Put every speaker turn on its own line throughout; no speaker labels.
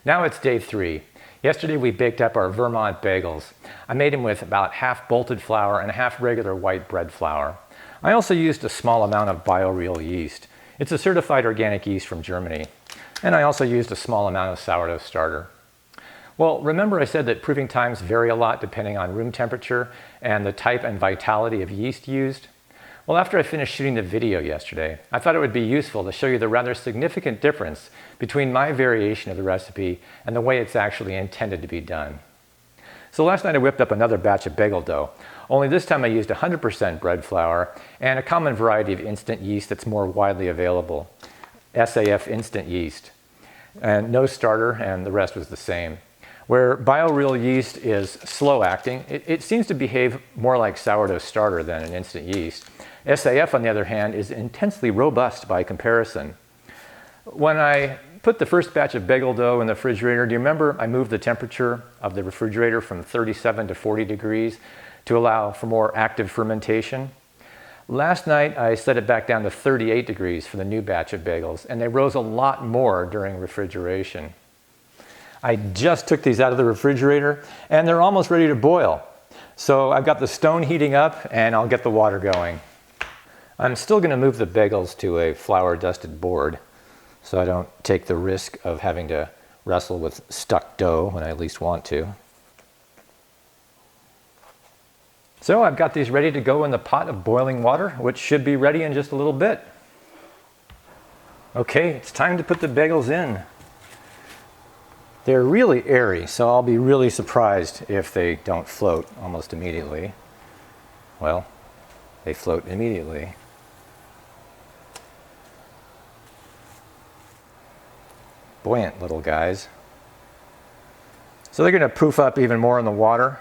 Now it's day 3. Yesterday we baked up our Vermont bagels. I made them with about half bolted flour and half regular white bread flour. I also used a small amount of bioreal yeast. It's a certified organic yeast from Germany. And I also used a small amount of sourdough starter. Well, remember I said that proofing times vary a lot depending on room temperature and the type and vitality of yeast used? Well, after I finished shooting the video yesterday, I thought it would be useful to show you the rather significant difference between my variation of the recipe and the way it's actually intended to be done. So last night I whipped up another batch of bagel dough, only this time I used 100% bread flour and a common variety of instant yeast that's more widely available, SAF instant yeast, and no starter, and the rest was the same. Where bioreal yeast is slow acting, it seems to behave more like sourdough starter than an instant yeast. SAF, on the other hand, is intensely robust by comparison. When I put the first batch of bagel dough in the refrigerator, do you remember I moved the temperature of the refrigerator from 37 to 40 degrees to allow for more active fermentation? Last night I set it back down to 38 degrees for the new batch of bagels, and they rose a lot more during refrigeration. I just took these out of the refrigerator and they're almost ready to boil. So I've got the stone heating up and I'll get the water going. I'm still going to move the bagels to a flour dusted board so I don't take the risk of having to wrestle with stuck dough when I least want to. So I've got these ready to go in the pot of boiling water, which should be ready in just a little bit. Okay, it's time to put the bagels in. They're really airy, so I'll be really surprised if they don't float almost immediately. Well, they float immediately. Buoyant little guys. So they're going to poof up even more in the water.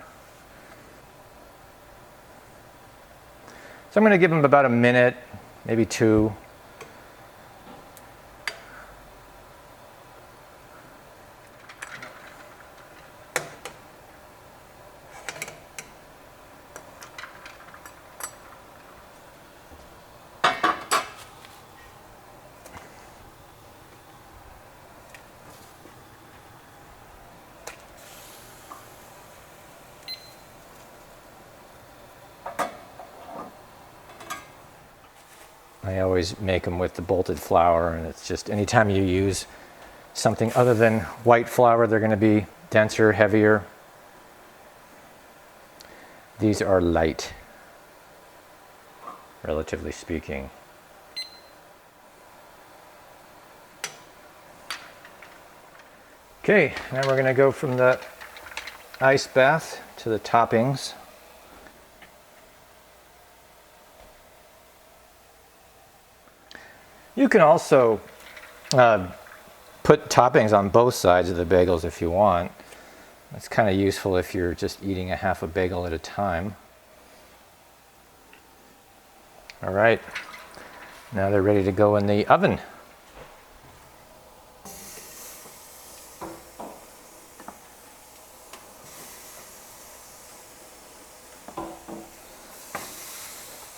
So I'm going to give them about a minute, maybe 2. I always make them with the bolted flour, and it's just anytime you use something other than white flour, they're going to be denser, heavier. These are light, relatively speaking. Okay, now we're going to go from the ice bath to the toppings. You can also put toppings on both sides of the bagels if you want. It's kind of useful if you're just eating a half a bagel at a time. All right, now they're ready to go in the oven.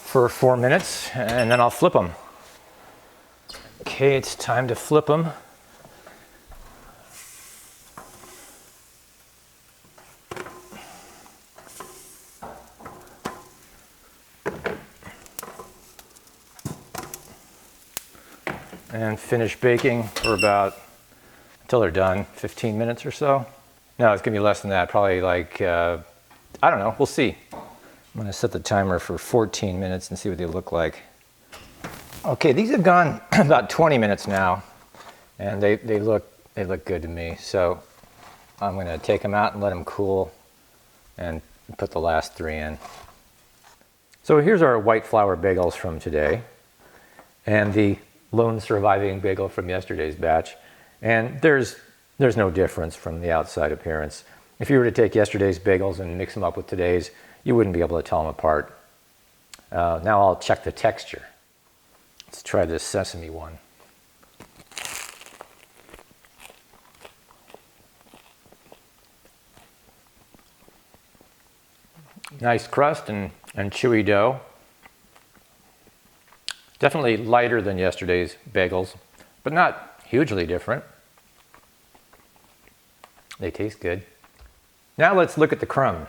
For 4 minutes, and then I'll flip them. Okay, it's time to flip them. And finish baking for about, until they're done, 15 minutes or so. No, it's gonna be less than that, probably like, I don't know, we'll see. I'm gonna set the timer for 14 minutes and see what they look like. Okay, these have gone about 20 minutes now, and they look good to me. So I'm going to take them out and let them cool and put the last 3 in. So here's our white flour bagels from today and the lone surviving bagel from yesterday's batch. And there's no difference from the outside appearance. If you were to take yesterday's bagels and mix them up with today's, you wouldn't be able to tell them apart. Now I'll check the texture. Let's try this sesame one. Nice crust and chewy dough. Definitely lighter than yesterday's bagels, but not hugely different. They taste good. Now let's look at the crumb.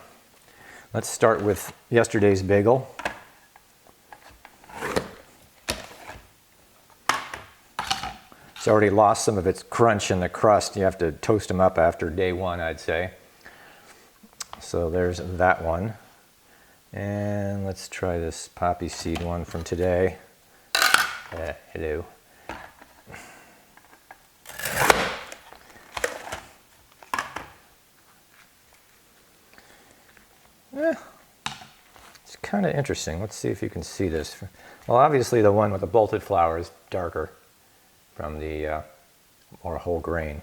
Let's start with yesterday's bagel. It's already lost some of its crunch in the crust. You have to toast them up after day one, I'd say. So there's that one. And let's try this poppy seed one from today. Hello. It's kind of interesting. Let's see if you can see this. Well, obviously the one with the bolted flour is darker from the more whole grain,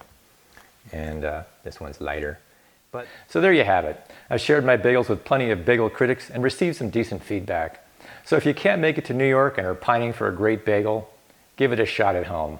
and this one's lighter. So there you have it. I've shared my bagels with plenty of bagel critics and received some decent feedback. So if you can't make it to New York and are pining for a great bagel, give it a shot at home.